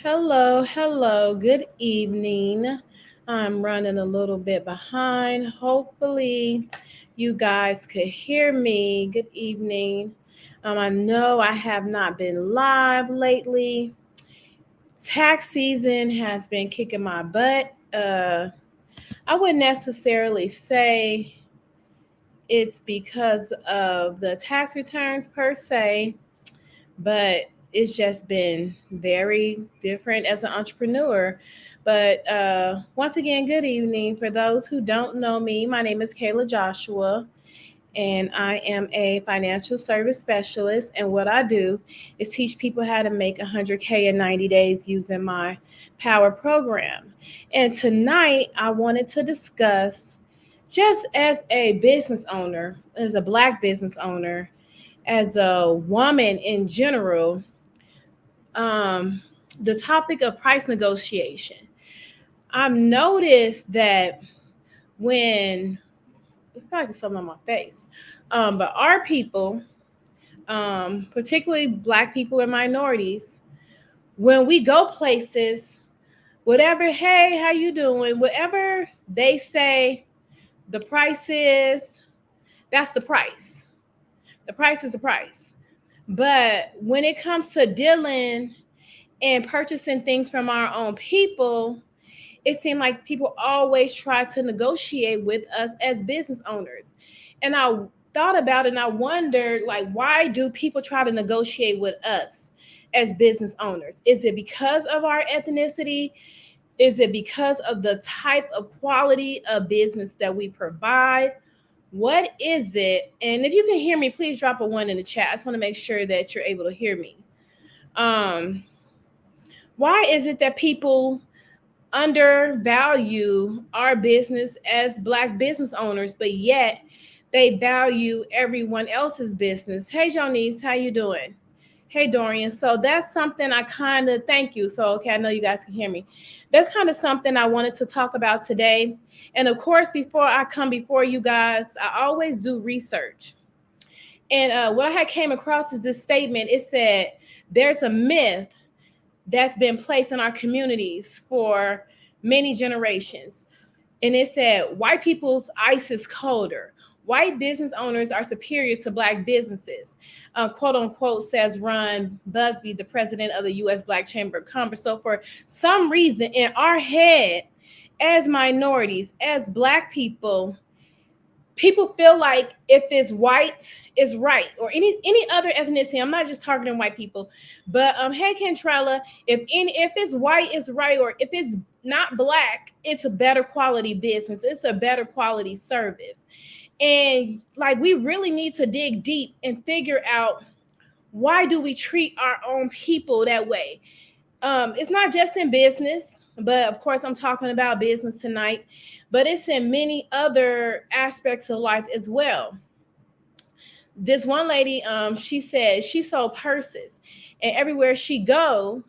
Hello, good evening. I'm running a little bit behind. Hopefully, you guys could hear me. Good evening. I know I have not been live lately. Tax season has been kicking my butt. I wouldn't necessarily say it's because of the tax returns per se, but it's just been very different as an entrepreneur. But once again, good evening. For those who don't know me, my name is Kayla Joshua, and I am a financial service specialist. And what I do is teach people how to make 100K in 90 days using my Power program. And tonight, I wanted to discuss just as a business owner, as a Black business owner, as a woman in general, um, the topic of price negotiation. I've noticed that when it's probably something on my face, but our people, particularly Black people and minorities, when we go places, whatever, hey, how you doing? Whatever they say, the price is, that's the price. The price is the price. But when it comes to dealing and purchasing things from our own people, it seemed like people always try to negotiate with us as business owners. And I thought about it and I wondered, like, why do people try to negotiate with us as business owners? Is it because of our ethnicity? Is it because of the type of quality of business that we provide? What is it? And if you can hear me, please drop a one in the chat. I just want to make sure that you're able to hear me. Um, why is it that people undervalue our business as Black business owners, but yet they value everyone else's business? Hey, Jonice, how you doing? Hey, Dorian. So that's something I kind of thank you. So, okay, I know you guys can hear me. That's kind of something I wanted to talk about today. And of course, before I come before you guys, I always do research. And what I had came across is this statement. It said, there's a myth that's been placed in our communities for many generations. And it said, white people's ice is colder. White business owners are superior to Black businesses, quote unquote, says Ron Busby, the president of the U.S. Black Chamber of Commerce. So, for some reason, in our head, as minorities, as Black people feel like if it's white is right, or any other ethnicity. I'm not just targeting white people, but hey Kentrella, if it's white is right, or if it's not Black, it's a better quality business, it's a better quality service. And like, we really need to dig deep and figure out, why do we treat our own people that way? It's not just in business, but of course I'm talking about business tonight, but it's in many other aspects of life as well. This one lady, she said she sold purses, and everywhere she go,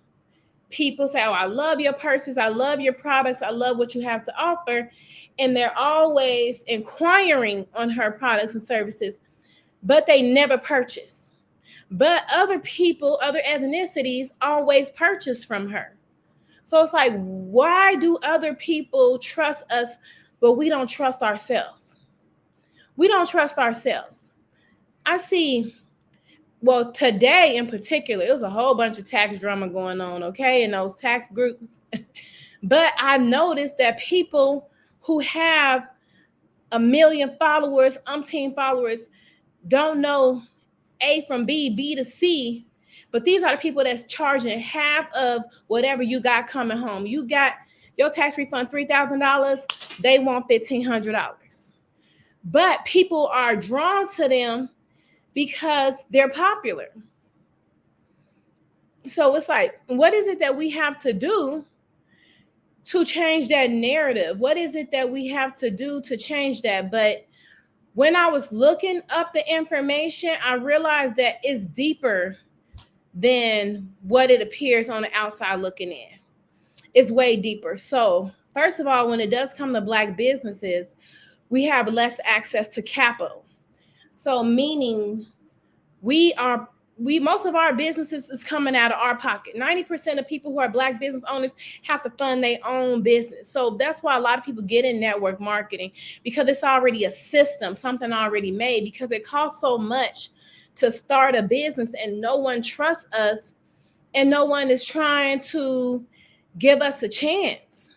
people say, oh, I love your purses, I love your products, I love what you have to offer. And they're always inquiring on her products and services, but they never purchase. But other people, other ethnicities, always purchase from her. So it's like, why do other people trust us, but we don't trust ourselves? We don't trust ourselves. I see, well, today in particular, it was a whole bunch of tax drama going on, okay, in those tax groups. But I noticed that people who have a million followers, umpteen followers, don't know A from B, B to C. But these are the people that's charging half of whatever you got coming home. You got your tax refund $3,000, they want $1,500. But people are drawn to them because they're popular. So it's like, what is it that we have to do to change that narrative? What is it that we have to do to change that? But when I was looking up the information, I realized that it's deeper than what it appears on the outside looking in. It's way deeper. So, first of all, when it does come to Black businesses, we have less access to capital. So, meaning we are most of our businesses is coming out of our pocket. 90% of people who are Black business owners have to fund their own business. So that's why a lot of people get in network marketing, because it's already a system, something already made, because it costs so much to start a business and no one trusts us and no one is trying to give us a chance.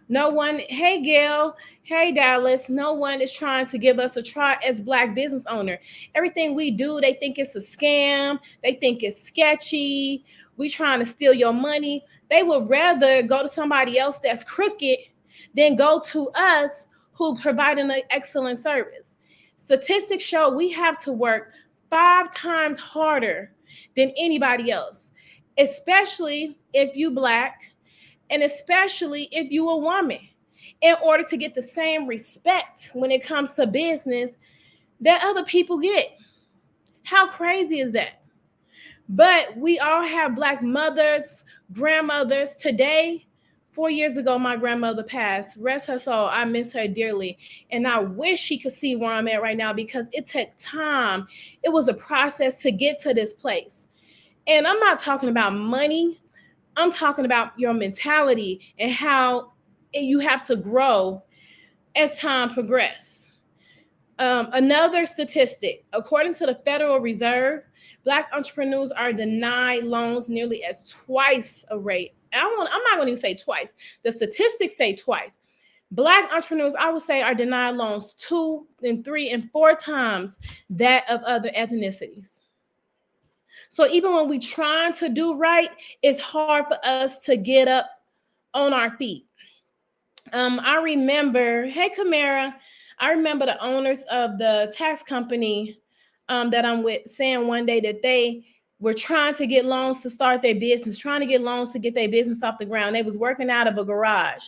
No one, hey Gail, hey Dallas, no one is trying to give us a try as Black business owner. Everything we do, they think it's a scam. They think it's sketchy. We trying to steal your money. They would rather go to somebody else that's crooked than go to us who providing an excellent service. Statistics show we have to work 5 times harder than anybody else, especially if you Black, and especially if you a woman, in order to get the same respect when it comes to business that other people get. How crazy is that? But we all have Black mothers, grandmothers. Today, 4 years ago, my grandmother passed. Rest her soul. I miss her dearly. And I wish she could see where I'm at right now, because it took time. It was a process to get to this place. And I'm not talking about money. I'm talking about your mentality and how you have to grow as time progresses. Another statistic, according to the Federal Reserve, Black entrepreneurs are denied loans nearly as twice a rate. I'm not going to even say twice. The statistics say twice. Black entrepreneurs, I would say, are denied loans 2 and 3 and 4 times that of other ethnicities. So even when we trying to do right, it's hard for us to get up on our feet. I remember, hey Camara, I remember the owners of the tax company that I'm with saying one day that they were trying to get loans to start their business, trying to get loans to get their business off the ground. They was working out of a garage,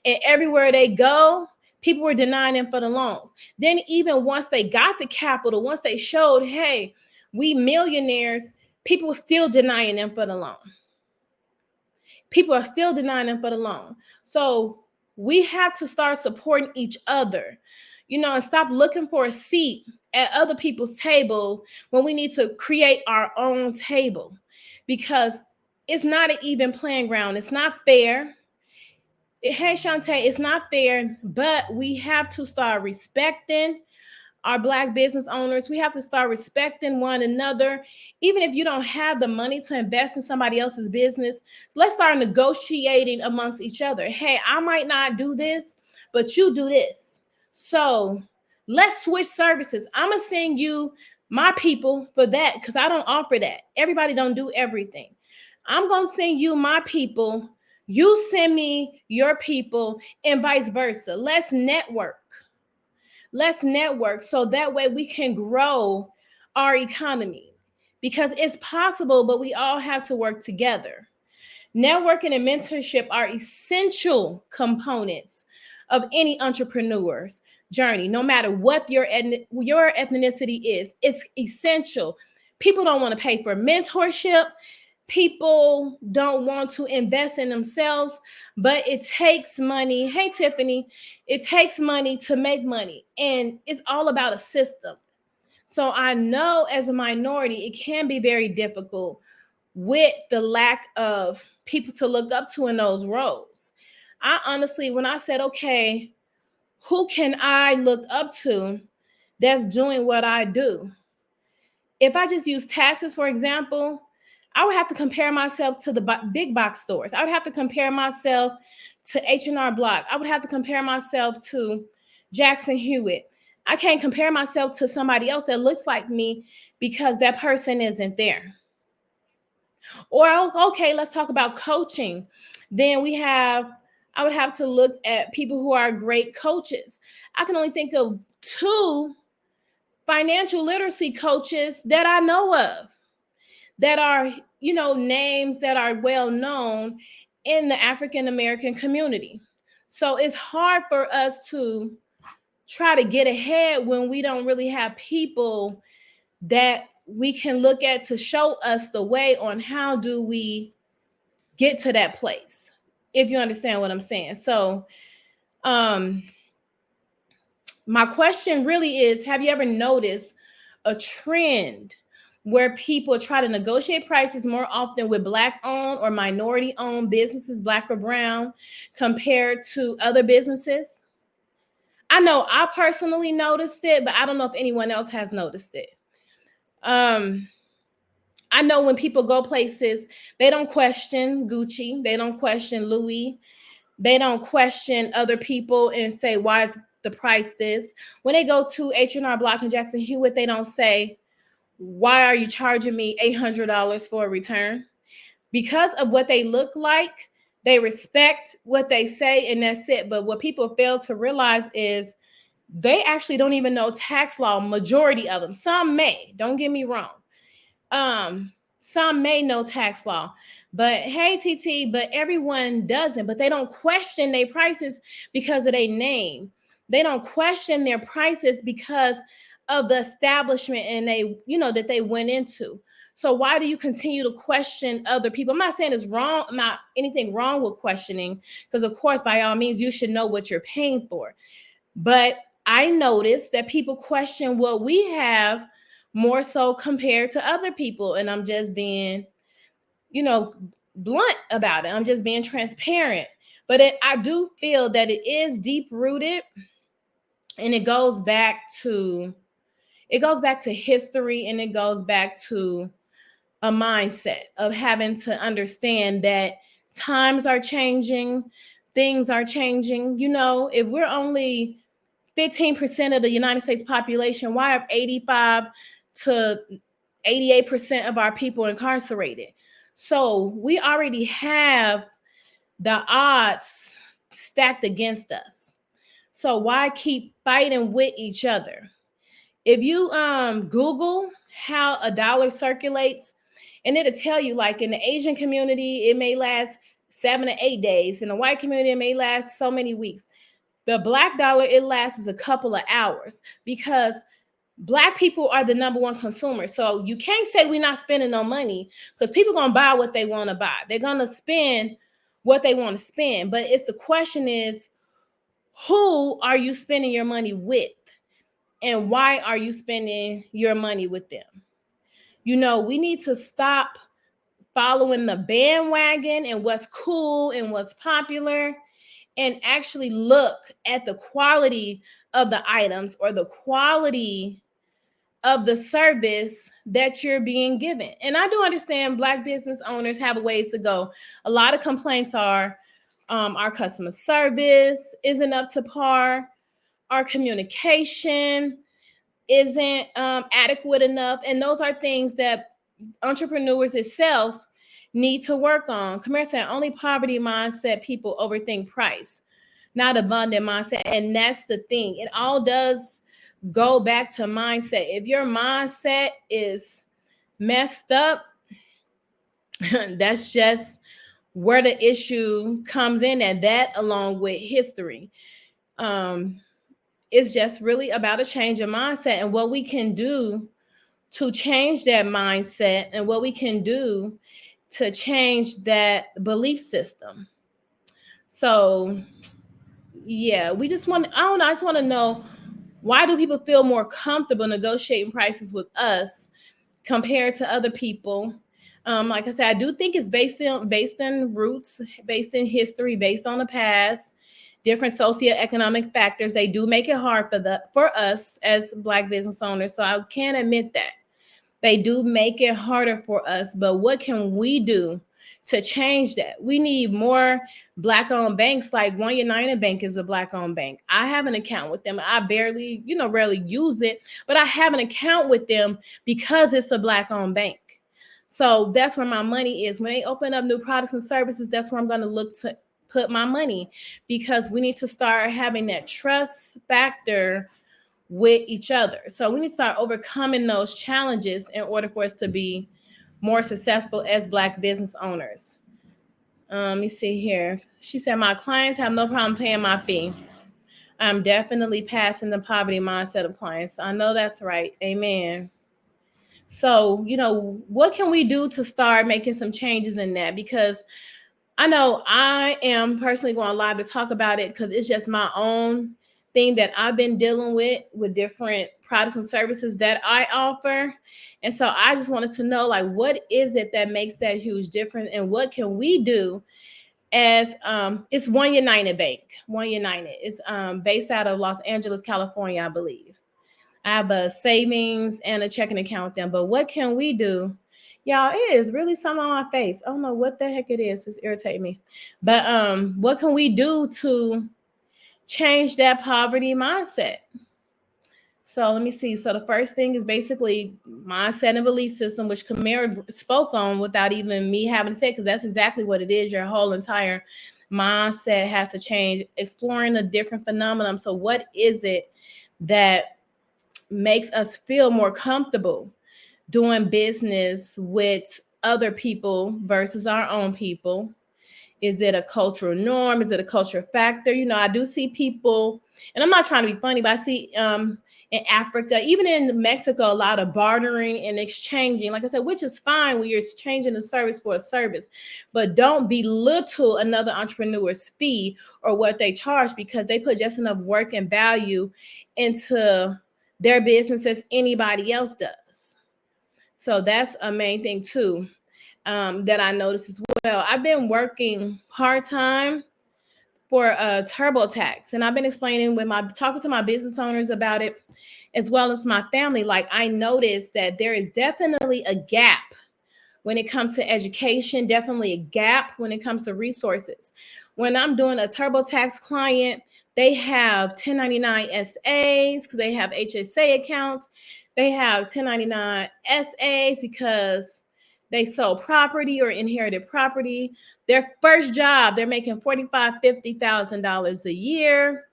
and everywhere they go, people were denying them for the loans. Then even once they got the capital, once they showed, hey, we millionaires, people were still denying them for the loan. People are still denying them for the loan. So we have to start supporting each other, and stop looking for a seat at other people's table when we need to create our own table, because it's not an even playing ground. It's not fair. Hey, Shantae, it's not fair, but we have to start respecting our Black business owners. We have to start respecting one another. Even if you don't have the money to invest in somebody else's business, let's start negotiating amongst each other. Hey, I might not do this, but you do this. So let's switch services. I'm going to send you my people for that, because I don't offer that. Everybody don't do everything. I'm going to send you my people. You send me your people, and vice versa. Let's network. Let's network so that way we can grow our economy, because it's possible, but we all have to work together. Networking and mentorship are essential components of any entrepreneur's journey, no matter what your ethnicity is. It's essential. People don't want to pay for mentorship. People don't want to invest in themselves, but it takes money. Hey, Tiffany, it takes money to make money, and it's all about a system. So I know as a minority, it can be very difficult with the lack of people to look up to in those roles. I honestly, when I said, okay, who can I look up to that's doing what I do? If I just use taxes, for example, I would have to compare myself to the big box stores. I would have to compare myself to H&R Block. I would have to compare myself to Jackson Hewitt. I can't compare myself to somebody else that looks like me, because that person isn't there. Or, okay, let's talk about coaching. Then I would have to look at people who are great coaches. I can only think of 2 financial literacy coaches that I know of, that are, names that are well known in the African American community. So it's hard for us to try to get ahead when we don't really have people that we can look at to show us the way on how do we get to that place, if you understand what I'm saying. So my question really is, have you ever noticed a trend where people try to negotiate prices more often with Black owned or minority owned businesses, Black or brown, compared to other businesses? I know I personally noticed it, but I don't know if anyone else has noticed it. I know when people go places, they don't question Gucci, they don't question Louis, they don't question other people and say, why is the price this? When they go to H&R Block and Jackson Hewitt, they don't say, why are you charging me $800 for a return? Because of what they look like, they respect what they say, and that's it. But what people fail to realize is they actually don't even know tax law, majority of them. Some may, don't get me wrong. Some may know tax law, but hey, TT, but everyone doesn't. But they don't question their prices because of their name. They don't question their prices because of the establishment and they, that they went into. So why do you continue to question other people? I'm not saying it's wrong, not anything wrong with questioning, because of course, by all means, you should know what you're paying for. But I noticed that people question what we have more so compared to other people. And I'm just being, blunt about it. I'm just being transparent. But I do feel that it is deep rooted, and it goes back to history, and it goes back to a mindset of having to understand that times are changing, things are changing. If we're only 15% of the United States population, why are 85 to 88% of our people incarcerated? So we already have the odds stacked against us. So why keep fighting with each other? If you Google how a dollar circulates, and it'll tell you, like in the Asian community, it may last 7 to 8 days. In the white community, it may last so many weeks. The Black dollar, it lasts a couple of hours because Black people are the number one consumer. So you can't say we're not spending no money, because people are going to buy what they want to buy. They're going to spend what they want to spend. But the question is, who are you spending your money with? And why are you spending your money with them? We need to stop following the bandwagon and what's cool and what's popular, and actually look at the quality of the items or the quality of the service that you're being given. And I do understand Black business owners have a ways to go. A lot of complaints are our customer service isn't up to par, our communication isn't adequate enough. And those are things that entrepreneurs itself need to work on. Kamara said, only poverty mindset people overthink price, not abundant mindset. And that's the thing. It all does go back to mindset. If your mindset is messed up, that's just where the issue comes in. And that, along with history, it's just really about a change of mindset, and what we can do to change that mindset, and what we can do to change that belief system. So yeah, I just want to know, why do people feel more comfortable negotiating prices with us compared to other people? Like I said, I do think it's based in roots, based in history, based on the past, different socioeconomic factors. They do make it hard for us as Black business owners. So I can admit that they do make it harder for us. But what can we do to change that? We need more Black-owned banks. Like One United Bank is a Black-owned bank. I have an account with them. I rarely use it, but I have an account with them because it's a Black-owned bank. So that's where my money is. When they open up new products and services, that's where I'm going to look to put my money, because we need to start having that trust factor with each other. So we need to start overcoming those challenges in order for us to be more successful as Black business owners. Let me see here. She said, my clients have no problem paying my fee. I'm definitely passing the poverty mindset of clients. I know that's right. Amen. So, what can we do to start making some changes in that? Because I know I am personally going live to talk about it, because it's just my own thing that I've been dealing with different products and services that I offer. And so I just wanted to know, like, what is it that makes that huge difference, and what can we do as it's One United Bank. One United. It's based out of Los Angeles, California, I believe. I have a savings and a checking account with them. But what can we do? Y'all, it is really something on my face. I don't know what the heck it is. It's irritating me. But what can we do to change that poverty mindset? So let me see. So the first thing is basically mindset and belief system, which Kamara spoke on without even me having to say, because that's exactly what it is. Your whole entire mindset has to change, exploring a different phenomenon. So what is it that makes us feel more comfortable doing business with other people versus our own people? Is it a cultural norm? Is it a cultural factor? You know, I do see people, and I'm not trying to be funny, but I see in Africa, even in Mexico, a lot of bartering and exchanging, like I said, which is fine when you're exchanging a service for a service, but don't belittle another entrepreneur's fee or what they charge, because they put just enough work and value into their business as anybody else does. So that's a main thing too, that I noticed as well. I've been working part-time for TurboTax, and I've been explaining talking to my business owners about it, as well as my family. Like, I noticed that there is definitely a gap when it comes to education, definitely a gap when it comes to resources. When I'm doing a TurboTax client, they have 1099 SAs because they have HSA accounts. They have 1099 SAs because they sold property or inherited property. Their first job, they're making $45,000, $50,000 a year.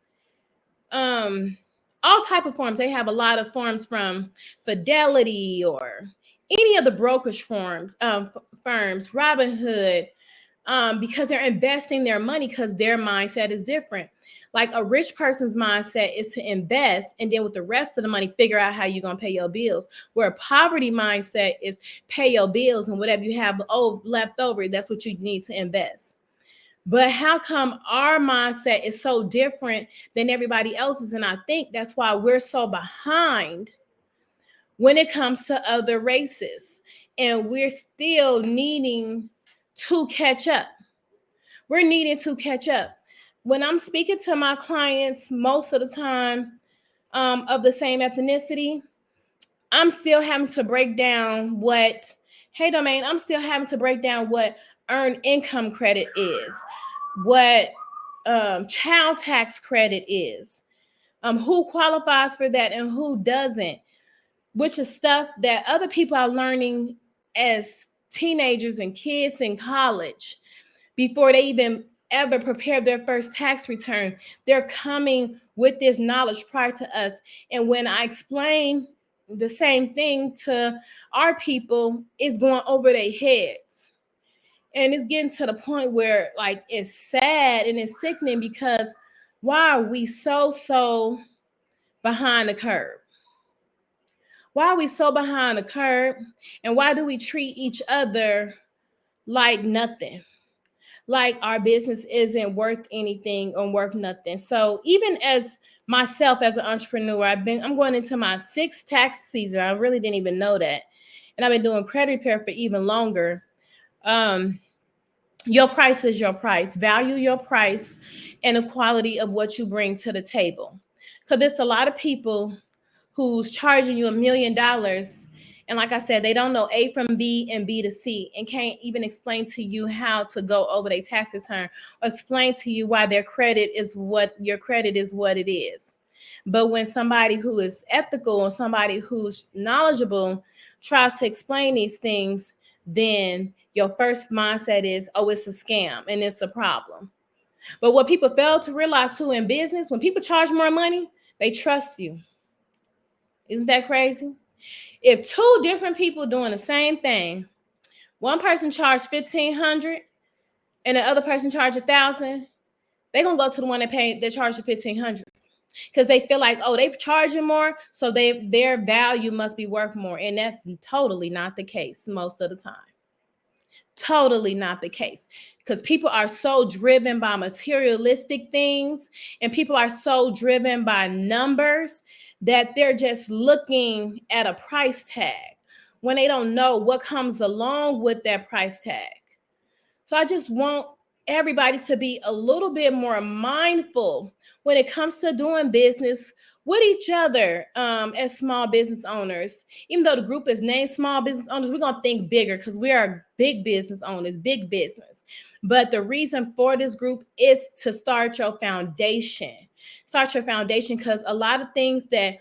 All type of forms. They have a lot of forms from Fidelity or any of the brokerage firms, Robinhood, because they're investing their money, because their mindset is different. Like, a rich person's mindset is to invest, and then with the rest of the money, figure out how you're going to pay your bills. Where a poverty mindset is pay your bills, and whatever you have left over, that's what you need to invest. But how come our mindset is so different than everybody else's? And I think that's why we're so behind when it comes to other races. And we're still needing to catch up. We're needing to catch up. When I'm speaking to my clients, most of the time of the same ethnicity, I'm still having to break down what, hey, Domain, I'm still having to break down what earned income credit is, what child tax credit is, who qualifies for that and who doesn't, which is stuff that other people are learning as teenagers and kids in college before they even ever prepare their first tax return. They're coming with this knowledge prior to us. And when I explain the same thing to our people, it's going over their heads. And it's getting to the point where, like, it's sad and it's sickening, because why are we so behind the curve? Why are we so behind the curve? And why do we treat each other like nothing? Like our business isn't worth anything or worth nothing. So even as myself as an entrepreneur, I'm going into my 6th tax season. I really didn't even know that. And I've been doing credit repair for even longer. Your price is your price. Value your price and the quality of what you bring to the table. Because it's a lot of people who's charging you $1 million. And like I said, they don't know A from B and B to C, and can't even explain to you how to go over their tax return, or explain to you why your credit is what it is. But when somebody who is ethical or somebody who's knowledgeable tries to explain these things, then your first mindset is, oh, it's a scam and it's a problem. But what people fail to realize too in business, when people charge more money, they trust you. Isn't that crazy? If 2 different people doing the same thing, one person charged $1,500 and the other person charged $1,000, they're gonna go to the one that charged the $1,500, because they feel like, oh, they're charging more, so their value must be worth more. And that's totally not the case most of the time. Totally not the case, because people are so driven by materialistic things and people are so driven by numbers that they're just looking at a price tag when they don't know what comes along with that price tag. So I just want everybody to be a little bit more mindful when it comes to doing business with each other, as small business owners. Even though the group is named Small Business Owners, we're going to think bigger because we are big business owners, big business. But the reason for this group is to start your foundation. Start your foundation, because a lot of things that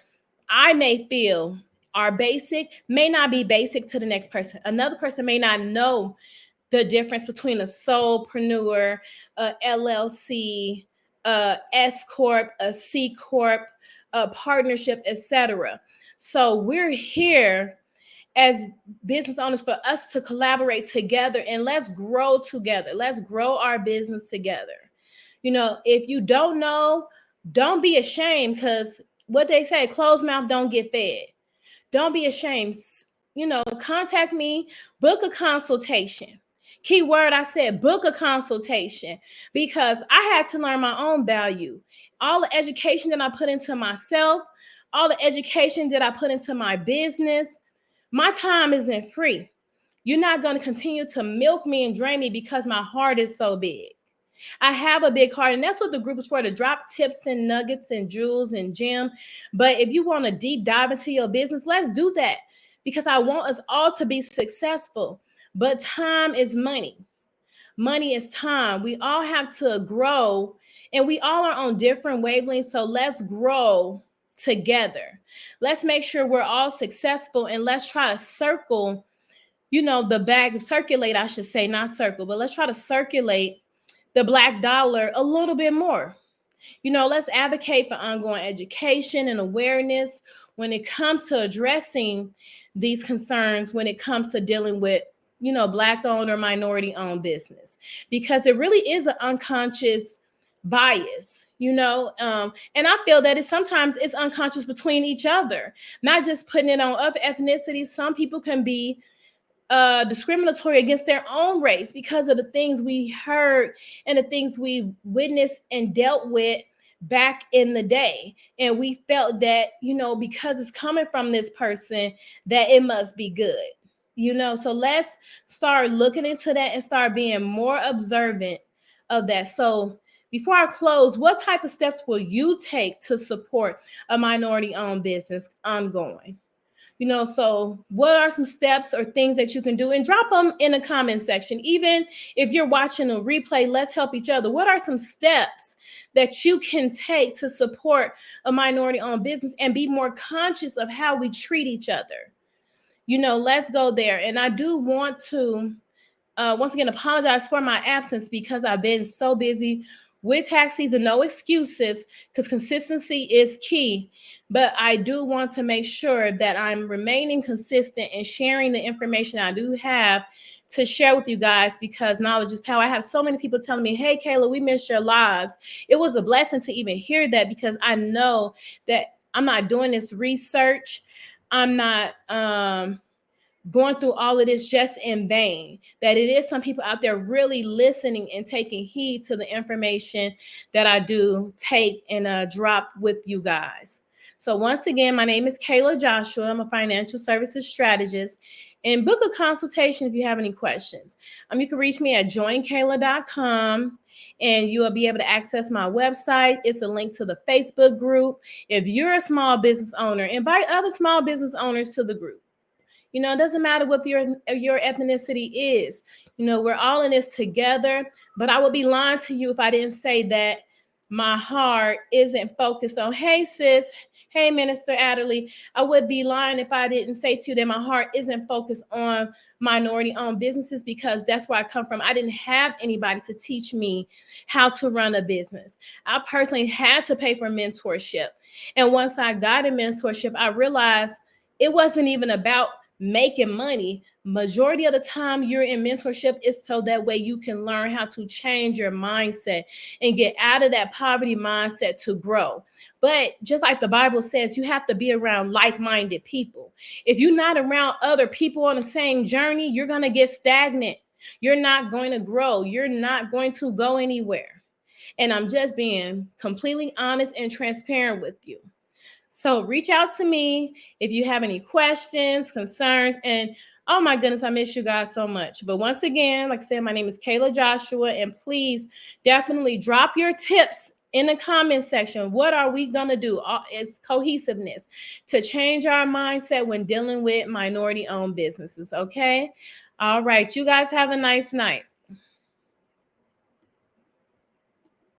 I may feel are basic may not be basic to the next person. Another person may not know the difference between a solopreneur, a LLC, a S corp, a C corp, a partnership, etc. So we're here as business owners for us to collaborate together, and let's grow together. Let's grow our business together. If you don't know, don't be ashamed, because what they say, closed mouth don't get fed. Don't be ashamed. Contact me, book a consultation. Key word, I said book a consultation, because I had to learn my own value. All the education that I put into myself, all the education that I put into my business, my time isn't free. You're not going to continue to milk me and drain me because my heart is so big. I have a big heart, and that's what the group is for, to drop tips and nuggets and jewels and gems. But if you want to deep dive into your business, let's do that, because I want us all to be successful. But time is money. Money is time. We all have to grow, and we all are on different wavelengths. So let's grow together. Let's make sure we're all successful, and let's try to circle, the bag, circulate, I should say, not circle, but let's try to circulate the Black dollar a little bit more. Let's advocate for ongoing education and awareness when it comes to addressing these concerns, when it comes to dealing with, Black owned or minority owned business, because it really is an unconscious bias, and I feel that sometimes it's unconscious between each other, not just putting it on other ethnicities. Some people can be discriminatory against their own race because of the things we heard and the things we witnessed and dealt with back in the day. And we felt that, because it's coming from this person, that it must be good. So let's start looking into that and start being more observant of that. So before I close, what type of steps will you take to support a minority-owned business ongoing? So what are some steps or things that you can do? And drop them in the comment section. Even if you're watching a replay, let's help each other. What are some steps that you can take to support a minority-owned business and be more conscious of how we treat each other? Let's go there. And I do want to, once again, apologize for my absence, because I've been so busy with tax season. No excuses, because consistency is key. But I do want to make sure that I'm remaining consistent and sharing the information I do have to share with you guys, because knowledge is power. I have so many people telling me, hey, Kayla, we missed your lives. It was a blessing to even hear that, because I know that I'm not doing this research. I'm not going through all of this just in vain, that it is some people out there really listening and taking heed to the information that I do take and drop with you guys. So once again, my name is Kayla Joshua. I'm a financial services strategist, and book a consultation if you have any questions. You can reach me at joinkayla.com, and you will be able to access my website. It's a link to the Facebook group. If you're a small business owner, invite other small business owners to the group. It doesn't matter what your ethnicity is. We're all in this together, but I would be lying to you if I didn't say that my heart isn't focused on, hey, sis, hey, Minister Adderley. I would be lying if I didn't say to you that my heart isn't focused on minority-owned businesses, because that's where I come from. I didn't have anybody to teach me how to run a business. I personally had to pay for mentorship. And once I got a mentorship, I realized it wasn't even about making money. Majority of the time you're in mentorship is so that way you can learn how to change your mindset and get out of that poverty mindset to grow. But just like the Bible says, you have to be around like-minded people. If you're not around other people on the same journey, you're going to get stagnant. You're not going to grow. You're not going to go anywhere. And I'm just being completely honest and transparent with you. So reach out to me if you have any questions, concerns, and oh my goodness, I miss you guys so much. But once again, like I said, my name is Kayla Joshua, and please definitely drop your tips in the comment section. What are we going to do? It's cohesiveness to change our mindset when dealing with minority-owned businesses, okay? All right, you guys have a nice night.